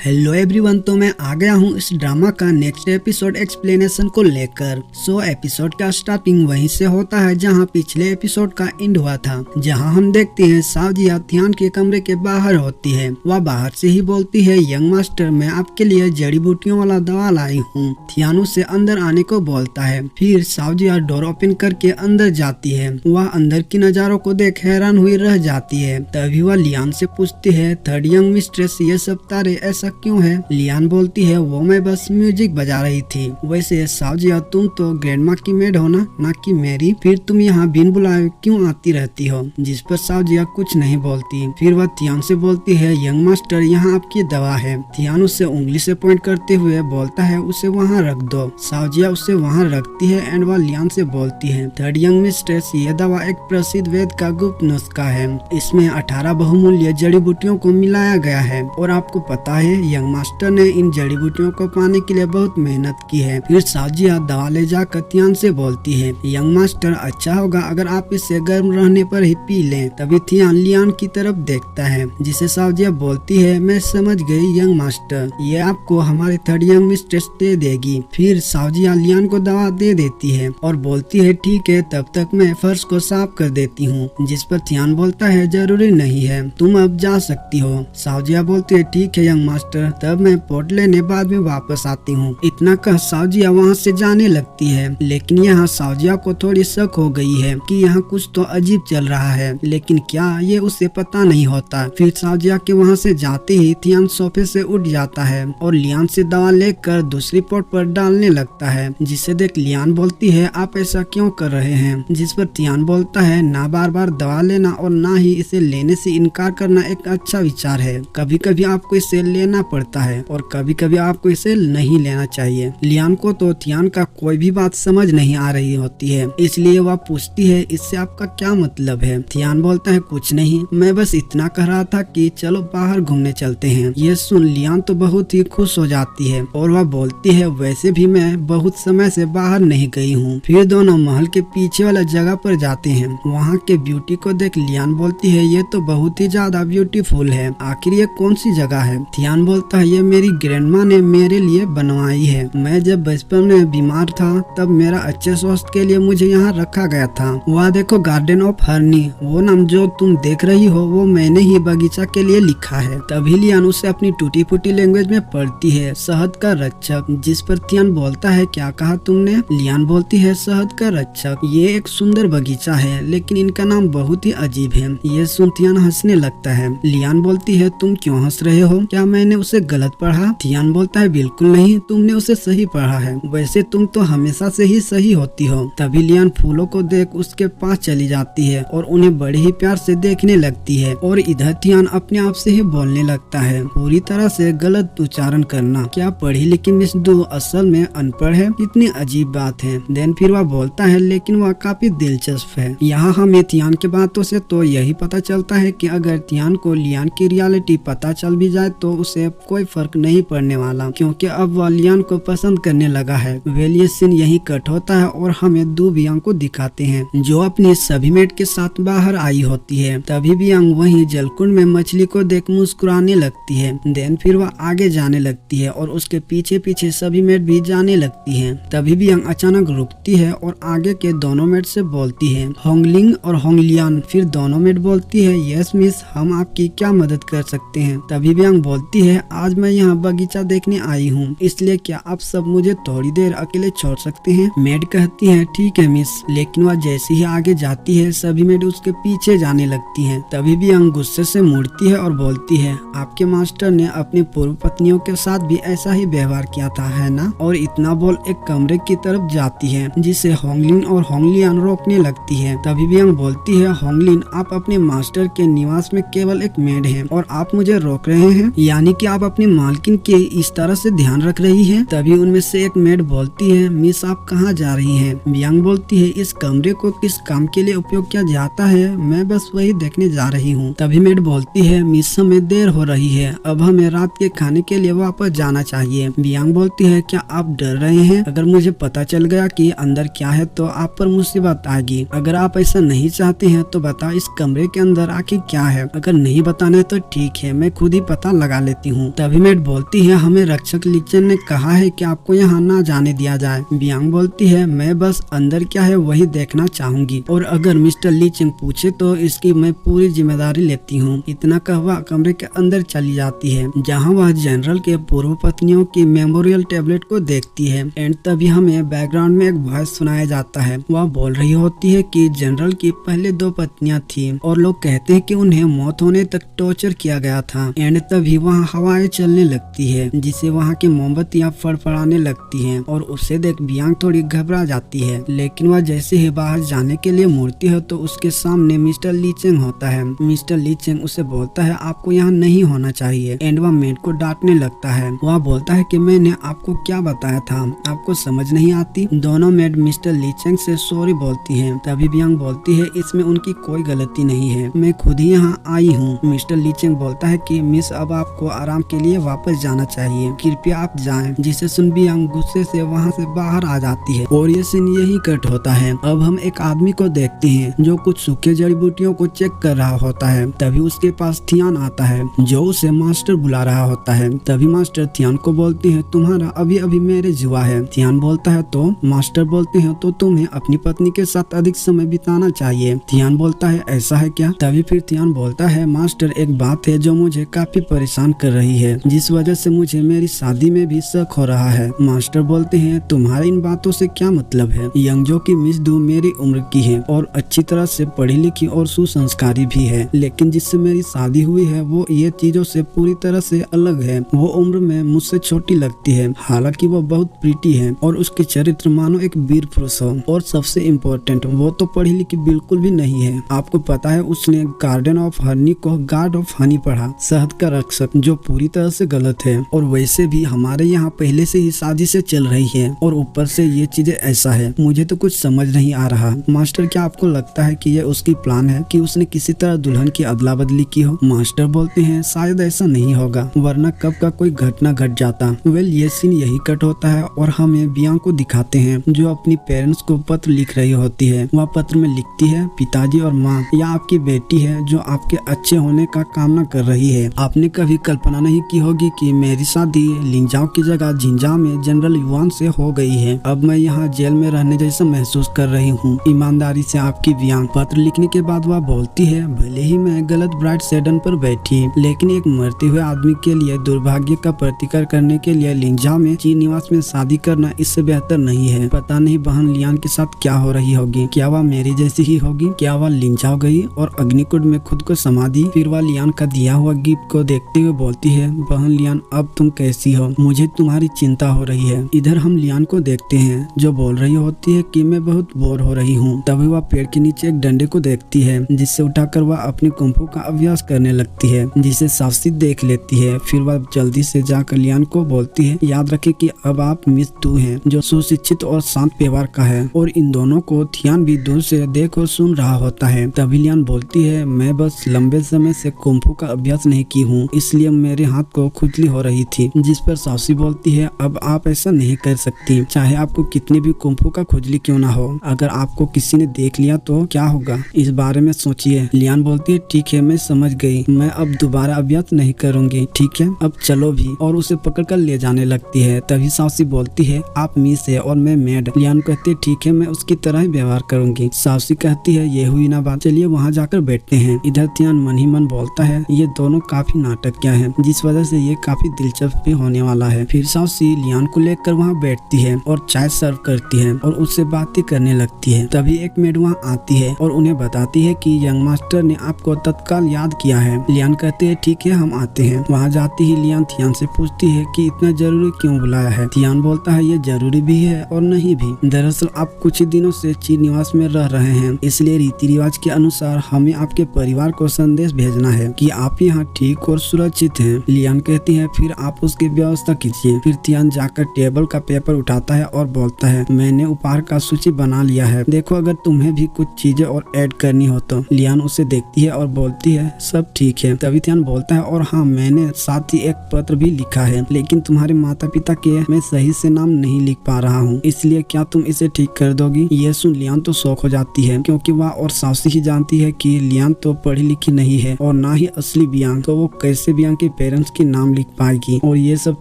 Hello everyone, तो मैं आ गया हूँ इस ड्रामा का नेक्स्ट एपिसोड एक्सप्लेनेशन को लेकर। सो एपिसोड का स्टार्टिंग वहीं से होता है जहाँ पिछले एपिसोड का एंड हुआ था, जहाँ हम देखते हैं सावजिया थियान के कमरे के बाहर होती है। वह बाहर से ही बोलती है, यंग मास्टर मैं आपके लिए जड़ी बूटियों वाला दवा लाई हूँ। थियान उसे अंदर आने को बोलता है। फिर सावजिया डोर ओपन करके अंदर जाती है। वह अंदर की नजारों को देख हैरान हुई रह जाती है। तभी वह लियान से पूछती है, थर्ड यंग मिस्ट्रेस ये सब तारे ऐसा क्यों है? लियान बोलती है, वो मैं बस म्यूजिक बजा रही थी। वैसे सावजिया तुम तो ग्रैंडमा की मेड हो ना कि मेरी, फिर तुम यहाँ बिन बुलाए क्यों आती रहती हो? जिस पर सावजिया कुछ नहीं बोलती। फिर वह थियान से बोलती है, यंग मास्टर यहाँ आपकी दवा है। थियान उसे उंगली से पॉइंट करते हुए बोलता है, उसे वहाँ रख दो। सावजिया उसे वहाँ रखती है एंड वह लियान से बोलती है, थर्ड यंग मिस्ट्रेस ये दवा एक प्रसिद्ध वेद का गुप्त नुस्खा है। इसमें 18 बहुमूल्य जड़ी बूटियों को मिलाया गया है और आपको पता है यंग मास्टर ने इन जड़ी बूटियों को पाने के लिए बहुत मेहनत की है। फिर सावजिया दवा ले जाकर थियान से बोलती है, यंग मास्टर अच्छा होगा अगर आप इसे गर्म रहने पर ही पी लें। तभी थियान लियान की तरफ देखता है, जिसे सावजिया बोलती है, मैं समझ गई यंग मास्टर, ये आपको हमारे थर्ड यंग मिस्ट्रेस दे देगी। फिर सावजिया लियान को दवा दे देती है और बोलती है, ठीक है तब तक मैं फर्श को साफ कर देती हूँ। जिस पर थियान बोलता है, जरूरी नहीं है, तुम अब जा सकती हो। सावजिया बोलती है, ठीक है यंग मास्टर, तब मैं पोट लेने बाद में वापस आती हूँ। इतना कह सावजिया वहाँ से जाने लगती है। लेकिन यहाँ सावजिया को थोड़ी शक हो गई है कि यहाँ कुछ तो अजीब चल रहा है, लेकिन क्या ये उसे पता नहीं होता। फिर सावजिया के वहाँ से जाते ही थियान सोफे से उठ जाता है और लियान से दवा लेकर दूसरी पोट पर डालने लगता है। जिसे देख लियान बोलती है, आप ऐसा क्यों कर रहे हैं? जिस पर थियान बोलता है, ना बार बार दवा लेना और ना ही इसे लेने से इनकार करना एक अच्छा विचार है। कभी कभी आपको इसे लेना पड़ता है और कभी कभी आपको इसे नहीं लेना चाहिए। लियान को तो थियान का कोई भी बात समझ नहीं आ रही होती है, इसलिए वह पूछती है, इससे आपका क्या मतलब है? थियान बोलता है, कुछ नहीं, मैं बस इतना कह रहा था कि चलो बाहर घूमने चलते हैं। ये सुन लियान तो बहुत ही खुश हो जाती है और वह बोलती है, वैसे भी मैं बहुत समय से बाहर नहीं गई हूँ। फिर दोनों महल के पीछे वाला जगह पर जाते हैं। वहाँ के ब्यूटी को देख लियान बोलती है, ये तो बहुत ही ज्यादा ब्यूटीफुल है, आखिर ये कौन सी जगह है? थियान बोलता है, ये मेरी ग्रैंडमा ने मेरे लिए बनवाई है। मैं जब बचपन में बीमार था तब मेरा अच्छे स्वास्थ्य के लिए मुझे यहाँ रखा गया था। वहाँ देखो, गार्डन ऑफ हर्नी, वो नाम जो तुम देख रही हो वो मैंने ही बगीचा के लिए लिखा है। तभी लियान उसे अपनी टूटी फूटी लैंग्वेज में पढ़ती है, शहद का रक्षक। जिस पर थियान बोलता है, क्या कहा तुमने? लियान बोलती है, शहद का रक्षक, ये एक सुंदर बगीचा है लेकिन इनका नाम बहुत ही अजीब है। ये सुन थियान हंसने लगता है। लियान बोलती है, तुम क्यों हंस रहे हो? क्या मैंने उसे गलत पढ़ा? थियान बोलता है, बिल्कुल नहीं, तुमने उसे सही पढ़ा है, वैसे तुम तो हमेशा से ही सही होती हो। तभी लियान फूलों को देख उसके पास चली जाती है और उन्हें बड़े ही प्यार से देखने लगती है और इधर थियान अपने आप से ही बोलने लगता है, पूरी तरह से गलत उच्चारण करना, क्या पढ़ी लिखी मिस दो असल में अनपढ़ है? इतनी अजीब बात है। देन फिर वह बोलता है, लेकिन वह काफी दिलचस्प है। यहाँ हमें थियान की बातों से तो यही पता चलता है कि अगर थियान को लियान की रियलिटी पता चल भी जाए तो उसे कोई फर्क नहीं पड़ने वाला, क्योंकि अब वह लियान को पसंद करने लगा है। वेल ये सीन यही कट होता है और हमें दो बियांग को दिखाते हैं जो अपनी सभी मेट के साथ बाहर आई होती है। तभी बियांग वहीं जलकुंड में मछली को देख मुस्कुराने लगती है। देन फिर वह आगे जाने लगती है और उसके पीछे पीछे सभी मेट भी जाने लगती है। तभी बियांग अचानक रुकती है और आगे के दोनों मेट से बोलती है, होंगलिंग और होंगलियान। फिर दोनों मेट बोलती है, यस मिस, हम आपकी क्या मदद कर सकते हैं? तभी बियांग बोलती है, आज मैं यहाँ बगीचा देखने आई हूँ, इसलिए क्या आप सब मुझे थोड़ी देर अकेले छोड़ सकते हैं? मेड कहती है, ठीक है मिस। लेकिन वह जैसे ही आगे जाती है सभी मेड उसके पीछे जाने लगती हैं। तभी बियांग गुस्से से मुड़ती है और बोलती है, आपके मास्टर ने अपनी पूर्व पत्नियों के साथ भी ऐसा ही व्यवहार किया था, है ना? और इतना बोल एक कमरे की तरफ जाती है, जिसे होंगलिन और होंगलियान रोकने लगती है। तभी बियांग बोलती है, होंगलिन आप अपने मास्टर के निवास में केवल एक मेड है और आप मुझे रोक रहे हैं, यानी कि आप अपनी मालकिन के इस तरह से ध्यान रख रही है। तभी उनमें से एक मेड बोलती है, मिस आप कहाँ जा रही हैं? बियांग बोलती है, इस कमरे को किस काम के लिए उपयोग किया जाता है, मैं बस वही देखने जा रही हूँ। तभी मेड बोलती है, मिस हमें देर हो रही है, अब हमें रात के खाने के लिए वापस जाना चाहिए। बियांग बोलती है, क्या आप डर रहे हैं? अगर मुझे पता चल गया कि अंदर क्या है तो आप पर मुसीबत आएगी। अगर आप ऐसा नहीं चाहते हैं तो बताओ इस कमरे के अंदर आखिर क्या है? अगर नहीं बताना है तो ठीक है, मैं खुद ही पता लगा लेती हूँ। तभी मेट बोलती है हमें रक्षक लीचेंग ने कहा है कि आपको यहाँ ना जाने दिया जाए। बियांग बोलती है मैं बस अंदर क्या है वही देखना चाहूंगी और अगर मिस्टर लीचेंग पूछे तो इसकी मैं पूरी जिम्मेदारी लेती हूँ। इतना कह वह कमरे के अंदर चली जाती है जहाँ वह जनरल के पूर्व पत्नियों की मेमोरियल टेबलेट को देखती है। एंड तभी हमें बैकग्राउंड में एक वॉइस सुनाया जाता है। वह बोल रही होती है कि जनरल की पहले 2 पत्नियां थी और लोग कहते हैं कि उन्हें मौत होने तक टॉर्चर किया गया था। एंड तभी वहाँ हवाएं चलने लगती है जिससे वहाँ की मोमबत्तियां फड़फड़ाने लगती हैं और उसे देख बियांग थोड़ी घबरा जाती है। लेकिन वह जैसे ही बाहर जाने के लिए मुड़ती है तो उसके सामने मिस्टर लीचेंग होता है। मिस्टर लीचेंग उसे बोलता है आपको यहाँ नहीं होना चाहिए। एंड वह मेड को डांटने लगता है। वह बोलता है कि मैंने आपको क्या बताया था, आपको समझ नहीं आती। दोनों मेड मिस्टर लीचेंग से सॉरी बोलती हैं। तभी बियांग बोलती है इसमें उनकी कोई गलती नहीं है, मैं खुद ही यहाँ आई हूँ। मिस्टर लीचेंग बोलता है कि मिस अब आपको आराम के लिए वापस जाना चाहिए, कृपया आप जाएं। जिसे सुन बियांग गुस्से से वहाँ से बाहर आ जाती है और ये सीन यही कट होता है। अब हम एक आदमी को देखते हैं जो कुछ सूखे जड़ी बूटियों को चेक कर रहा होता है। तभी उसके पास थियान आता है जो उसे मास्टर बुला रहा होता है। तभी मास्टर थियान को बोलते हैं तुम्हारा अभी अभी मैरिज हुआ है। थियान बोलता है तो मास्टर बोलते हैं तो तुम्हें अपनी पत्नी के साथ अधिक समय बिताना चाहिए। थियान बोलता है ऐसा है क्या? तभी फिर थियान बोलता है मास्टर एक बात है जो मुझे काफी परेशान कर रही है, जिस वजह से मुझे मेरी शादी में भी शक हो रहा है। मास्टर बोलते हैं तुम्हारी इन बातों से क्या मतलब है? यंगजो की मिस दू मेरी उम्र की है और अच्छी तरह से पढ़ी लिखी और सुसंस्कारी भी है, लेकिन जिससे मेरी शादी हुई है वो ये चीजों से पूरी तरह से अलग है। वो उम्र में मुझसे छोटी लगती है, हालांकि वो बहुत प्रीटी है और उसके चरित्र मानो एक वीर पुरुष हो। और सबसे इम्पोर्टेंट वो तो पढ़ी लिखी बिल्कुल भी नहीं है। आपको पता है उसने गार्डन ऑफ हनी को गार्ड ऑफ हनी पढ़ा, शहद का रक्षक, जो पूरी तरह से गलत है। और वैसे भी हमारे यहाँ पहले से ही शादी से चल रही है और ऊपर से ये चीजें ऐसा है, मुझे तो कुछ समझ नहीं आ रहा। मास्टर क्या आपको लगता है कि ये उसकी प्लान है कि उसने किसी तरह दुल्हन की अदला बदली की हो? मास्टर बोलते हैं शायद ऐसा नहीं होगा, वरना कब का कोई घटना घट जाता। वेल ये सीन यही कट होता है और हमें बियांग को दिखाते हैं जो अपनी पेरेंट्स को पत्र लिख रही होती है। वह पत्र में लिखती है पिताजी और माँ, यह आपकी बेटी है जो आपके अच्छे होने का कामना कर रही है। आपने कभी कल्पना नहीं की होगी कि मेरी शादी लिंजाओ की जगह जिंजाओ में जनरल युआन से हो गई है। अब मैं यहाँ जेल में रहने जैसा महसूस कर रही हूँ। ईमानदारी से आपकी बियांग। पत्र लिखने के बाद वह बोलती है भले ही मैं गलत ब्राइट सेडन पर बैठी, लेकिन एक मरते हुए आदमी के लिए दुर्भाग्य का प्रतिकार करने के लिए लिंजाओ में चीन निवास में शादी करना इससे बेहतर नहीं है। पता नहीं बहन लियान के साथ क्या हो रही होगी, क्या वह मेरी जैसी ही होगी? क्या वह लिंजाओ गई और अग्निकुंड में खुद को समा दी? फिर वह लियान का दिया हुआ गिफ्ट को देखते हुए बोलती है बहन लियान अब तुम कैसी हो, मुझे तुम्हारी चिंता हो रही है। इधर हम लियान को देखते हैं जो बोल रही होती है कि मैं बहुत बोर हो रही हूँ। तभी वह पेड़ के नीचे एक डंडे को देखती है जिससे उठाकर वह अपने कुंफू का अभ्यास करने लगती है, जिसे सावसी देख लेती है। फिर वह जल्दी से जाकर लियान को बोलती है याद रखे कि अब आप मिस दू हैं जो सुशिक्षित और शांत व्यवहार का है। और इन दोनों को थियान भी दूर से देख और सुन रहा होता है। तभी लियान बोलती है मैं बस लंबे समय से कुंफू का अभ्यास नहीं की हूँ, इसलिए मेरे हाथ को खुजली हो रही थी। जिस पर सावसी बोलती है अब आप ऐसा नहीं कर सकती, चाहे आपको कितनी भी कुंफू का खुजली क्यों ना हो। अगर आपको किसी ने देख लिया तो क्या होगा, इस बारे में सोचिए। लियान बोलती है ठीक है मैं समझ गई, मैं अब दोबारा अभ्यास नहीं करूंगी, ठीक है अब चलो भी। और उसे पकड़कर ले जाने लगती है। तभी सावसी बोलती है आप मिस है और मैं मेड। लियान कहती है ठीक है मैं उसकी तरह ही व्यवहार करूंगी। सावसी कहती है ये हुई ना बात, चलिए वहाँ जाकर बैठते हैं। इधर थियान मन ही मन बोलता है ये दोनों काफी नाटकिया हैं, जिस वजह से ये काफी दिलचस्प भी होने वाला है। फिर सावसी लियान को लेकर वहाँ बैठती है और चाय सर्व करती है और उससे बातें करने लगती है। तभी एक मेड वहाँ आती है और उन्हें बताती है कि यंग मास्टर ने आपको तत्काल याद किया है। लियान कहते हैं ठीक है हम आते हैं। वहाँ जाती ही लियान थियान से पूछती है कि इतना जरूरी क्यों बुलाया है। थियान बोलता है ये जरूरी भी है और नहीं भी। दरअसल आप कुछ ही दिनों से चीन निवास में रह रहे हैं, इसलिए रीति रिवाज के अनुसार हमें आपके परिवार को संदेश भेजना है कि आप यहाँ ठीक और सुरक्षित हैं। लियान कहती है फिर आप उसकी व्यवस्था कीजिए। फिर थियान जाकर टेबल का पेपर उठाता है और बोलता है मैंने उपहार का सूची बना लिया है, देखो अगर तुम्हें भी कुछ चीजें और ऐड करनी हो तो। लियान उसे देखती है और बोलती है सब ठीक है। तभी थियान बोलता है और हाँ मैंने साथ ही एक पत्र भी लिखा है, लेकिन तुम्हारे माता पिता के मैं सही से नाम नहीं लिख पा रहा हूँ, इसलिए क्या तुम इसे ठीक कर दोगी? ये सुन लियान तो शौक हो जाती है, क्योंकि वह और सावसी ही जानती है कि लियान तो पढ़ी लिखी नहीं है और ना ही असली बियांग, तो वो कैसे बियांग के पेरेंट्स के नाम लिख पाएगी। और ये सब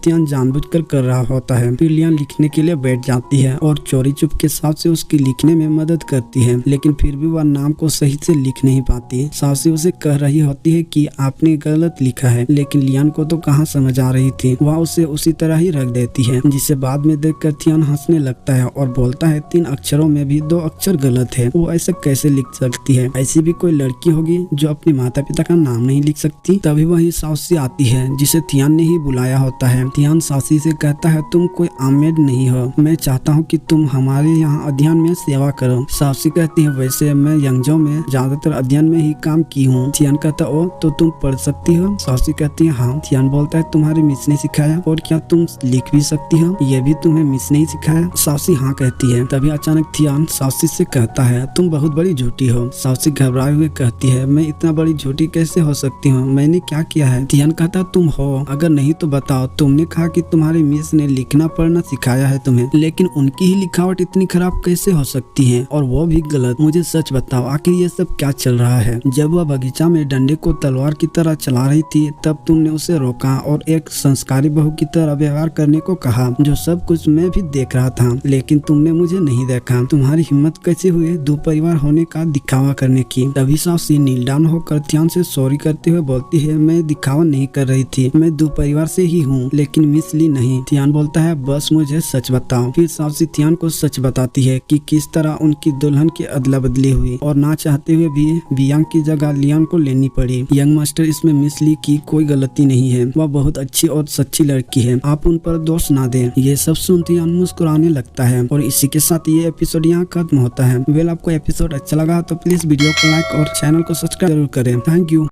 तियान जानबूझकर कर रहा होता है। फिर लियान लिखने के लिए बैठ जाती है और चोरी चुप के साथ से उसकी लिखने में मदद करती है, लेकिन फिर भी वह नाम को सही से लिख नहीं पाती। सासी उसे कह रही होती है कि आपने गलत लिखा है, लेकिन लियान को तो कहाँ समझ आ रही थी। वह उसे उसी तरह ही रख देती है, जिसे बाद में देखकर तियान हंसने लगता है और बोलता है 3 अक्षरों में भी 2 अक्षर गलत है, वो ऐसा कैसे लिख सकती है। ऐसी भी कोई लड़की होगी जो अपने माता पिता का नाम नहीं लिख सकती। तभी वही सासी आती है, जिसे तियान ने ही बुलाया होता है। तियान सासी से कहता है तुम कोई आमेड नहीं हो, मैं चाहता हूँ कि तुम हमारे यहाँ अध्ययन में सेवा करो। सासी कहती है वैसे मैं यंगजो में ज्यादातर अध्ययन में ही काम की हूँ। तियान कहता ओ तो तुम पढ़ सकती हो। सासी कहती है हाँ। तियान बोलता है तुम्हारी मिस ने सिखाया, और क्या तुम लिख भी सकती हो? ये भी तुम्हें मिस ने ही सिखाया? सासी हाँ कहती है। तभी अचानक तियान सासी से कहता है तुम बहुत बड़ी झूठी हो। सासी घबराए हुए कहती है मैं इतना बड़ी झूठी कैसे हो सकती हूँ, मैंने क्या किया है? तियान कहता तुम हो, अगर नहीं तो बताओ। तुमने कहा कि तुम्हारी मिस ने लिखना पढ़ना सिखाया है तुम्हें, लेकिन उनकी ही लिखावट इतनी खराब कैसे हो सकती है, और वो भी गलत। मुझे सच बताओ आखिर ये सब क्या चल रहा है? जब वह बगीचा में डंडे को तलवार की तरह चला रही थी तब तुमने उसे रोका और एक संस्कारी बहू की तरह व्यवहार करने को कहा, जो सब कुछ मैं भी देख रहा था, लेकिन तुमने मुझे नहीं देखा। तुम्हारी हिम्मत कैसे हुई 2 परिवार होने का दिखावा करने की? तभी सासी नील डाउन होकर तियान से सॉरी करते हुए बोलती है मैं दिखावा नहीं कर रही थी, मैं 2 परिवार से ही हूँ, लेकिन मिस ली नहीं। तियान बोलता है बस मुझे सच बताओ। फिर सासी तियान को सच बताती है कि किस तरह उनकी दुल्हन की अदला बदली हुई और ना चाहते हुए भी बियांग की जगह लियान को लेनी पड़ी। यंग मास्टर इसमें मिस ली की कोई गलती नहीं है, वह बहुत अच्छी और सच्ची लड़की है, आप उन पर दोष ना दें। ये सब सुन तियान मुस्कुराने लगता है और इसी के साथ ये एपिसोड यहाँ खत्म होता है। वेल आपको एपिसोड अच्छा लगा तो प्लीज वीडियो को लाइक और चैनल को सब्सक्राइब जरूर करें। Thank you.